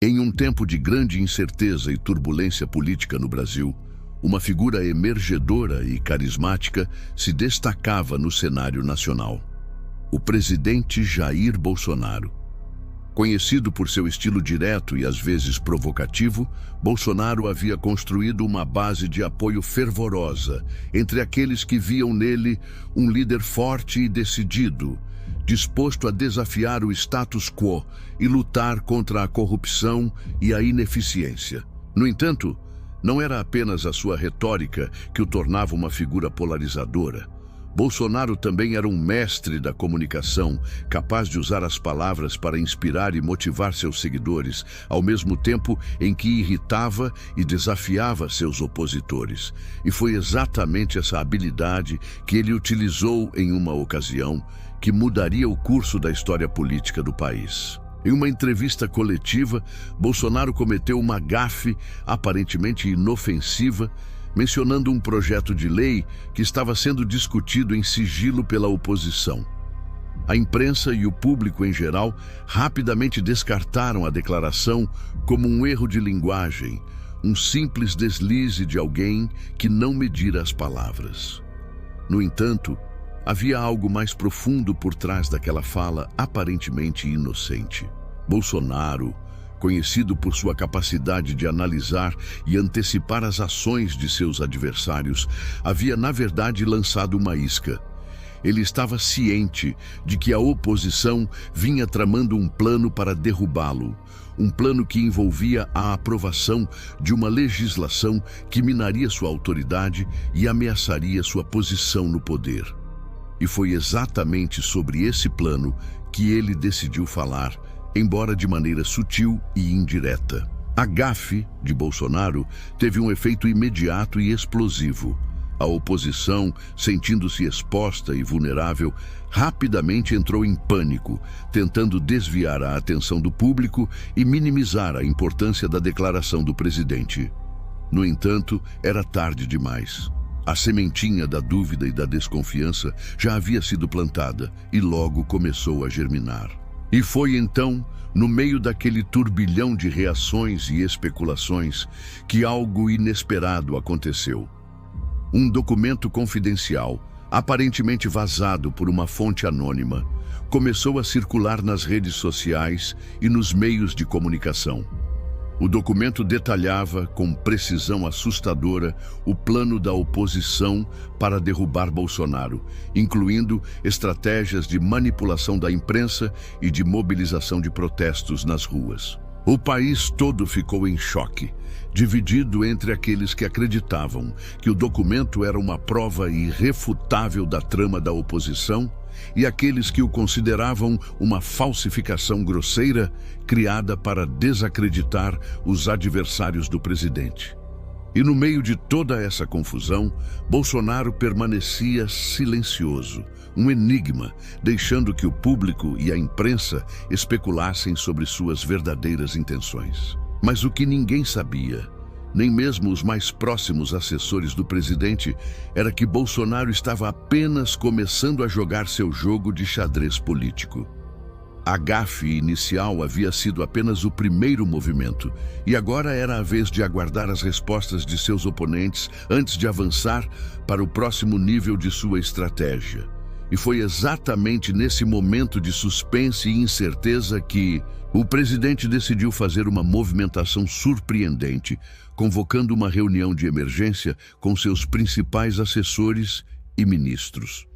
Em um tempo de grande incerteza e turbulência política no Brasil, uma figura emergedora e carismática se destacava no cenário nacional: o presidente Jair Bolsonaro. Conhecido por seu estilo direto e às vezes provocativo, Bolsonaro havia construído uma base de apoio fervorosa entre aqueles que viam nele um líder forte e decidido, disposto a desafiar o status quo e lutar contra a corrupção e a ineficiência. No entanto, não era apenas a sua retórica que o tornava uma figura polarizadora. Bolsonaro também era um mestre da comunicação, capaz de usar as palavras para inspirar e motivar seus seguidores, ao mesmo tempo em que irritava e desafiava seus opositores. E foi exatamente essa habilidade que ele utilizou em uma ocasião que mudaria o curso da história política do país. Em uma entrevista coletiva, Bolsonaro cometeu uma gafe aparentemente inofensiva, mencionando um projeto de lei que estava sendo discutido em sigilo pela oposição. A imprensa e o público em geral rapidamente descartaram a declaração como um erro de linguagem, um simples deslize de alguém que não medira as palavras. No entanto, havia algo mais profundo por trás daquela fala aparentemente inocente. Bolsonaro, conhecido por sua capacidade de analisar e antecipar as ações de seus adversários, havia, na verdade, lançado uma isca. Ele estava ciente de que a oposição vinha tramando um plano para derrubá-lo, um plano que envolvia a aprovação de uma legislação que minaria sua autoridade e ameaçaria sua posição no poder. E foi exatamente sobre esse plano que ele decidiu falar, embora de maneira sutil e indireta. A gafe de Bolsonaro teve um efeito imediato e explosivo. A oposição, sentindo-se exposta e vulnerável, rapidamente entrou em pânico, tentando desviar a atenção do público e minimizar a importância da declaração do presidente. No entanto, era tarde demais. A sementinha da dúvida e da desconfiança já havia sido plantada e logo começou a germinar. E foi então, no meio daquele turbilhão de reações e especulações, que algo inesperado aconteceu. Um documento confidencial, aparentemente vazado por uma fonte anônima, começou a circular nas redes sociais e nos meios de comunicação. O documento detalhava, com precisão assustadora, o plano da oposição para derrubar Bolsonaro, incluindo estratégias de manipulação da imprensa e de mobilização de protestos nas ruas. O país todo ficou em choque, dividido entre aqueles que acreditavam que o documento era uma prova irrefutável da trama da oposição e aqueles que o consideravam uma falsificação grosseira criada para desacreditar os adversários do presidente. E no meio de toda essa confusão, Bolsonaro permanecia silencioso, um enigma, deixando que o público e a imprensa especulassem sobre suas verdadeiras intenções. Mas o que ninguém sabia, nem mesmo os mais próximos assessores do presidente, era que Bolsonaro estava apenas começando a jogar seu jogo de xadrez político. A gafe inicial havia sido apenas o primeiro movimento, e agora era a vez de aguardar as respostas de seus oponentes antes de avançar para o próximo nível de sua estratégia. E foi exatamente nesse momento de suspense e incerteza que o presidente decidiu fazer uma movimentação surpreendente, convocando uma reunião de emergência com seus principais assessores e ministros.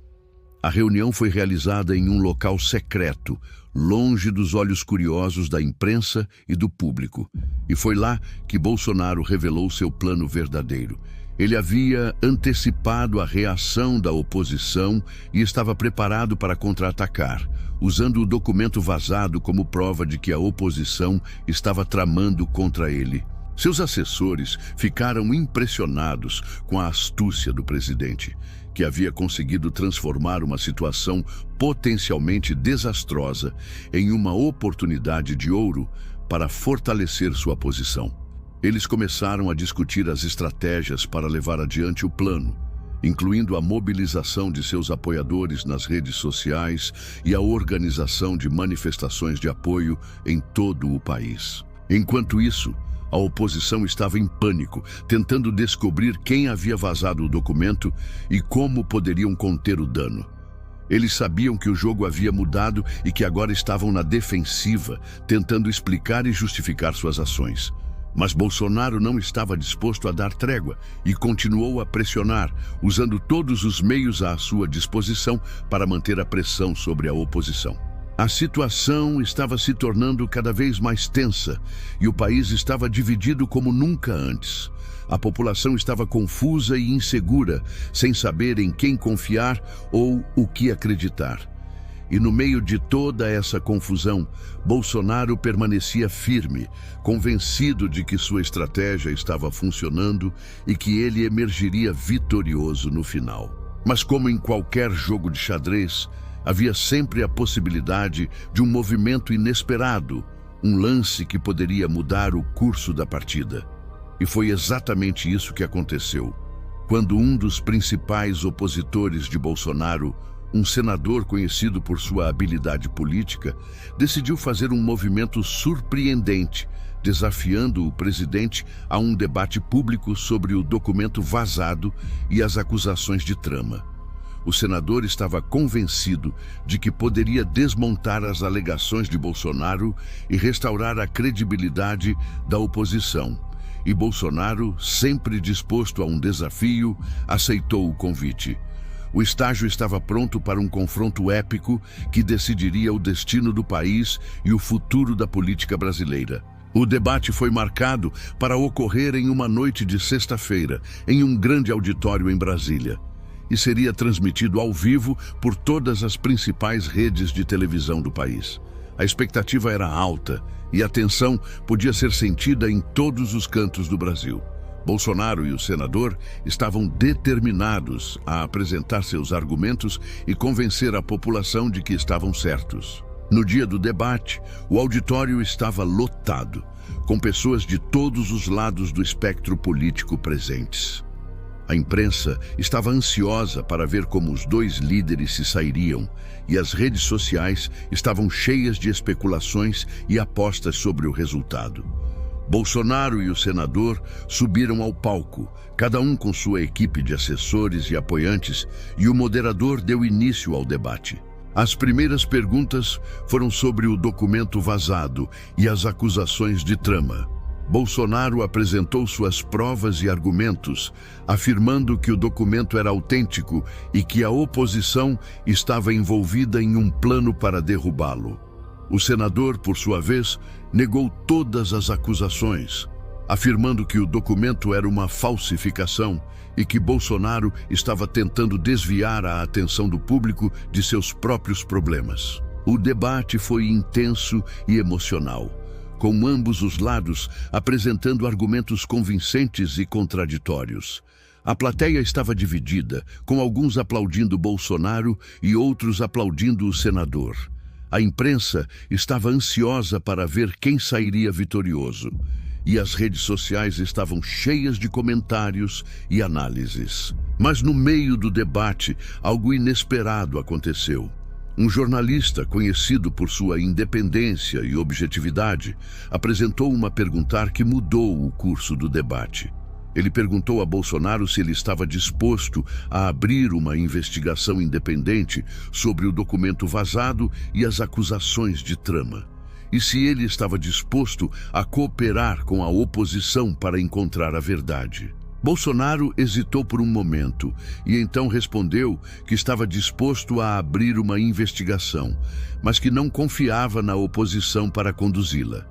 A reunião foi realizada em um local secreto, longe dos olhos curiosos da imprensa e do público. E foi lá que Bolsonaro revelou seu plano verdadeiro. Ele havia antecipado a reação da oposição e estava preparado para contra-atacar, usando o documento vazado como prova de que a oposição estava tramando contra ele. Seus assessores ficaram impressionados com a astúcia do presidente, que havia conseguido transformar uma situação potencialmente desastrosa em uma oportunidade de ouro para fortalecer sua posição. Eles começaram a discutir as estratégias para levar adiante o plano, incluindo a mobilização de seus apoiadores nas redes sociais e a organização de manifestações de apoio em todo o país. Enquanto isso, a oposição estava em pânico, tentando descobrir quem havia vazado o documento e como poderiam conter o dano. Eles sabiam que o jogo havia mudado e que agora estavam na defensiva, tentando explicar e justificar suas ações. Mas Bolsonaro não estava disposto a dar trégua e continuou a pressionar, usando todos os meios à sua disposição para manter a pressão sobre a oposição. A situação estava se tornando cada vez mais tensa e o país estava dividido como nunca antes. A população estava confusa e insegura, sem saber em quem confiar ou o que acreditar. E no meio de toda essa confusão, Bolsonaro permanecia firme, convencido de que sua estratégia estava funcionando e que ele emergiria vitorioso no final. Mas como em qualquer jogo de xadrez, havia sempre a possibilidade de um movimento inesperado, um lance que poderia mudar o curso da partida. E foi exatamente isso que aconteceu, quando um dos principais opositores de Bolsonaro, um senador conhecido por sua habilidade política, decidiu fazer um movimento surpreendente, desafiando o presidente a um debate público sobre o documento vazado e as acusações de trama. O senador estava convencido de que poderia desmontar as alegações de Bolsonaro e restaurar a credibilidade da oposição. E Bolsonaro, sempre disposto a um desafio, aceitou o convite. O estágio estava pronto para um confronto épico que decidiria o destino do país e o futuro da política brasileira. O debate foi marcado para ocorrer em uma noite de sexta-feira, em um grande auditório em Brasília. E seria transmitido ao vivo por todas as principais redes de televisão do país. A expectativa era alta e a tensão podia ser sentida em todos os cantos do Brasil. Bolsonaro e o senador estavam determinados a apresentar seus argumentos e convencer a população de que estavam certos. No dia do debate, o auditório estava lotado, com pessoas de todos os lados do espectro político presentes. A imprensa estava ansiosa para ver como os dois líderes se sairiam, e as redes sociais estavam cheias de especulações e apostas sobre o resultado. Bolsonaro e o senador subiram ao palco, cada um com sua equipe de assessores e apoiantes, e o moderador deu início ao debate. As primeiras perguntas foram sobre o documento vazado e as acusações de trama. Bolsonaro apresentou suas provas e argumentos, afirmando que o documento era autêntico e que a oposição estava envolvida em um plano para derrubá-lo. O senador, por sua vez, negou todas as acusações, afirmando que o documento era uma falsificação e que Bolsonaro estava tentando desviar a atenção do público de seus próprios problemas. O debate foi intenso e emocional, com ambos os lados apresentando argumentos convincentes e contraditórios. A plateia estava dividida, com alguns aplaudindo Bolsonaro e outros aplaudindo o senador. A imprensa estava ansiosa para ver quem sairia vitorioso, e as redes sociais estavam cheias de comentários e análises. Mas no meio do debate, algo inesperado aconteceu. Um jornalista, conhecido por sua independência e objetividade, apresentou uma pergunta que mudou o curso do debate. Ele perguntou a Bolsonaro se ele estava disposto a abrir uma investigação independente sobre o documento vazado e as acusações de trama, e se ele estava disposto a cooperar com a oposição para encontrar a verdade. Bolsonaro hesitou por um momento e então respondeu que estava disposto a abrir uma investigação, mas que não confiava na oposição para conduzi-la.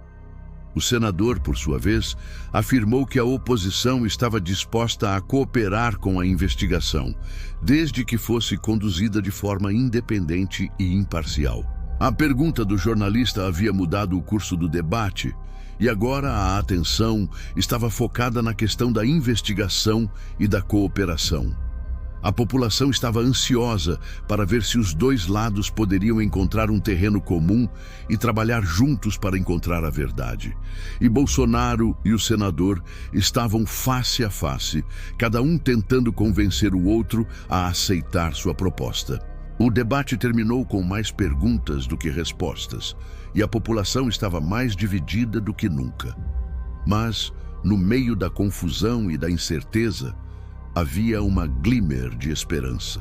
O senador, por sua vez, afirmou que a oposição estava disposta a cooperar com a investigação, desde que fosse conduzida de forma independente e imparcial. A pergunta do jornalista havia mudado o curso do debate, e agora a atenção estava focada na questão da investigação e da cooperação. A população estava ansiosa para ver se os dois lados poderiam encontrar um terreno comum e trabalhar juntos para encontrar a verdade. E Bolsonaro e o senador estavam face a face, cada um tentando convencer o outro a aceitar sua proposta. O debate terminou com mais perguntas do que respostas, e a população estava mais dividida do que nunca. Mas, no meio da confusão e da incerteza, havia uma glimmer de esperança.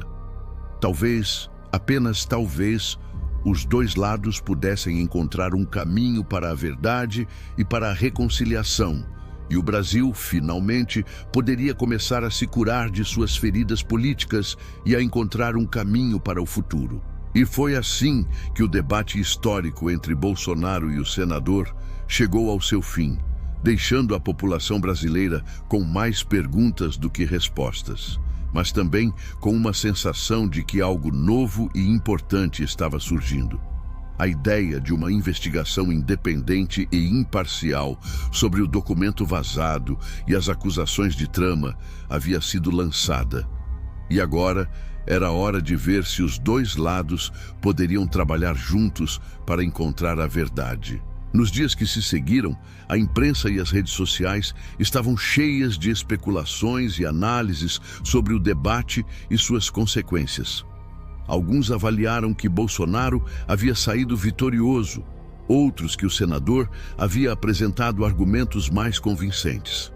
Talvez, apenas talvez, os dois lados pudessem encontrar um caminho para a verdade e para a reconciliação, e o Brasil, finalmente, poderia começar a se curar de suas feridas políticas e a encontrar um caminho para o futuro. E foi assim que o debate histórico entre Bolsonaro e o senador chegou ao seu fim, deixando a população brasileira com mais perguntas do que respostas, mas também com uma sensação de que algo novo e importante estava surgindo. A ideia de uma investigação independente e imparcial sobre o documento vazado e as acusações de trama havia sido lançada. E agora era hora de ver se os dois lados poderiam trabalhar juntos para encontrar a verdade. Nos dias que se seguiram, a imprensa e as redes sociais estavam cheias de especulações e análises sobre o debate e suas consequências. Alguns avaliaram que Bolsonaro havia saído vitorioso, outros que o senador havia apresentado argumentos mais convincentes.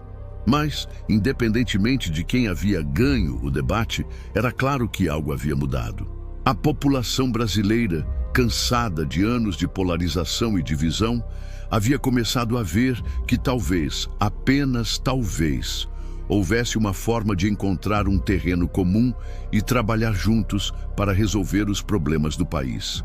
Mas, independentemente de quem havia ganho o debate, era claro que algo havia mudado. A população brasileira, cansada de anos de polarização e divisão, havia começado a ver que talvez, apenas talvez, houvesse uma forma de encontrar um terreno comum e trabalhar juntos para resolver os problemas do país.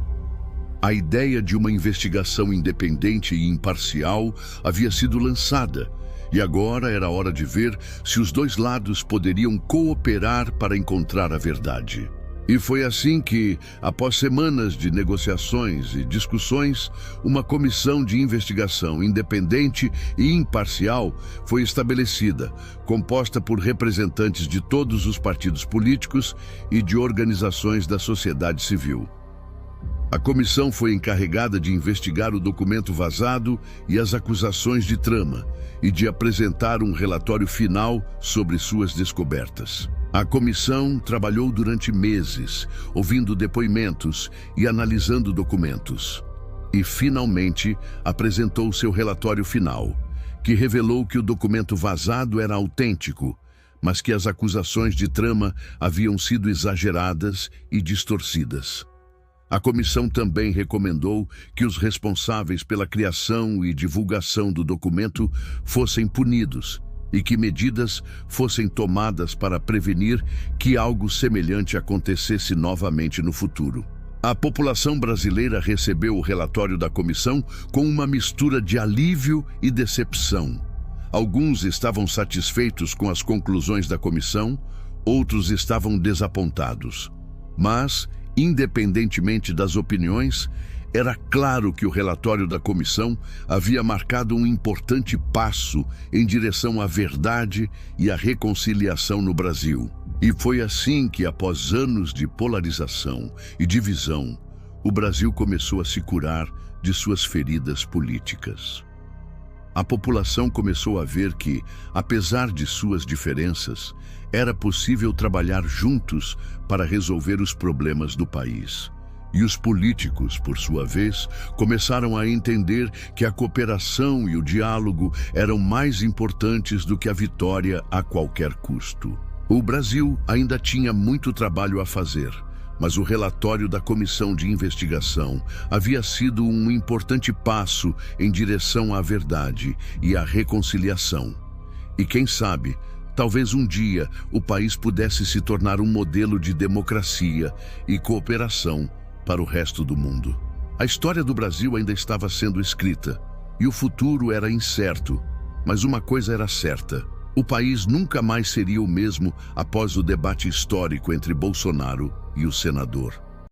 A ideia de uma investigação independente e imparcial havia sido lançada, e agora era hora de ver se os dois lados poderiam cooperar para encontrar a verdade. E foi assim que, após semanas de negociações e discussões, uma comissão de investigação independente e imparcial foi estabelecida, composta por representantes de todos os partidos políticos e de organizações da sociedade civil. A comissão foi encarregada de investigar o documento vazado e as acusações de trama, e de apresentar um relatório final sobre suas descobertas. A comissão trabalhou durante meses, ouvindo depoimentos e analisando documentos. E, finalmente, apresentou seu relatório final, que revelou que o documento vazado era autêntico, mas que as acusações de trama haviam sido exageradas e distorcidas. A comissão também recomendou que os responsáveis pela criação e divulgação do documento fossem punidos e que medidas fossem tomadas para prevenir que algo semelhante acontecesse novamente no futuro. A população brasileira recebeu o relatório da comissão com uma mistura de alívio e decepção. Alguns estavam satisfeitos com as conclusões da comissão, outros estavam desapontados. Mas, independentemente das opiniões, era claro que o relatório da comissão havia marcado um importante passo em direção à verdade e à reconciliação no Brasil. E foi assim que, após anos de polarização e divisão, o Brasil começou a se curar de suas feridas políticas. A população começou a ver que, apesar de suas diferenças, era possível trabalhar juntos para resolver os problemas do país. E os políticos, por sua vez, começaram a entender que a cooperação e o diálogo eram mais importantes do que a vitória a qualquer custo. O Brasil ainda tinha muito trabalho a fazer, mas o relatório da comissão de investigação havia sido um importante passo em direção à verdade e à reconciliação. E quem sabe, talvez um dia o país pudesse se tornar um modelo de democracia e cooperação para o resto do mundo. A história do Brasil ainda estava sendo escrita e o futuro era incerto, mas uma coisa era certa: o país nunca mais seria o mesmo após o debate histórico entre Bolsonaro e o senador.